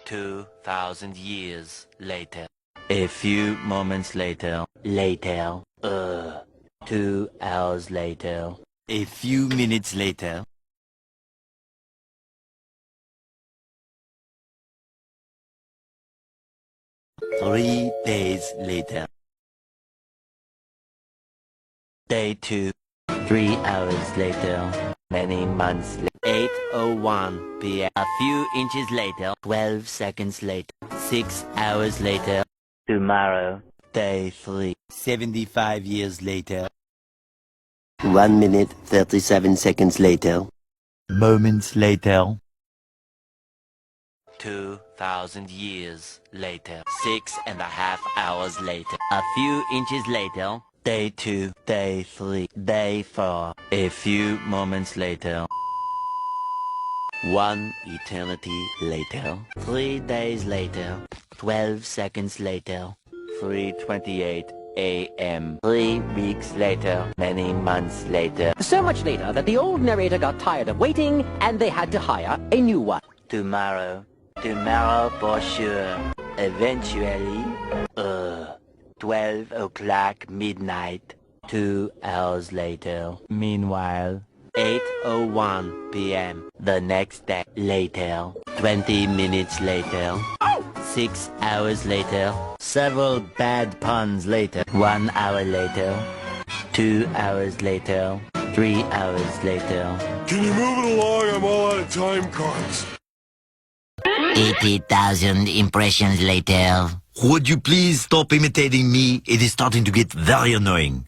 2,000 years later. A few moments later. 2 hours later. A few minutes later. Three days later. Day 2. 3 hours later. Many months later. 8:01 p.m. A few inches later. 12 seconds later. 6 hours later. Tomorrow. Day 3. 75 years later. 1 minute 37 seconds later. Moments later. 2,000 years later. 6.5 hours later. A few inches later. Day 2, Day 3, Day 4. A few moments later. 1 eternity later. 3 days later. 12 seconds later. 3:28 a.m. 3 weeks later. Many months later. So much later that the old narrator got tired of waiting and they had to hire a new one. Tomorrow. Tomorrow for sure. Eventually. 12 o'clock midnight. 2 hours later. Meanwhile. 8:01 p.m. The next day. Later. 20 minutes later. 6 hours later. Several bad puns later. 1 hour later. 2 hours later. 3 hours later. Can you move it along? I'm all out of time cards. 80,000 impressions later. Would you please stop imitating me? It is starting to get very annoying.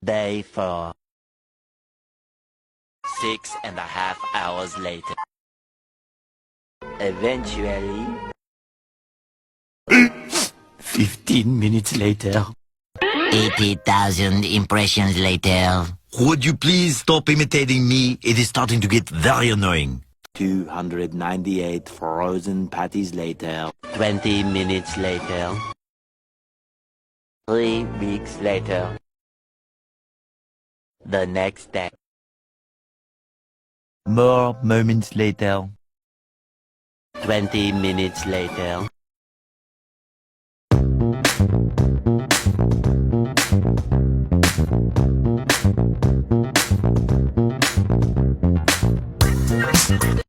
Day 4. 6.5 hours later. Eventually. 15 minutes later. 80,000 impressions later. Would you please stop imitating me? It is starting to get very annoying. 298 frozen patties later. 20 minutes later. 3 weeks later. The next day. More moments later. 20 minutes later.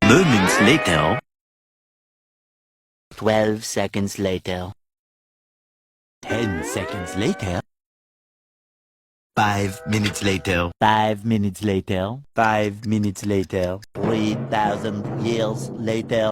Moments later. 12 seconds later. 10 seconds later. 5 minutes later. 5 minutes later. 5 minutes later. 3,000 years later.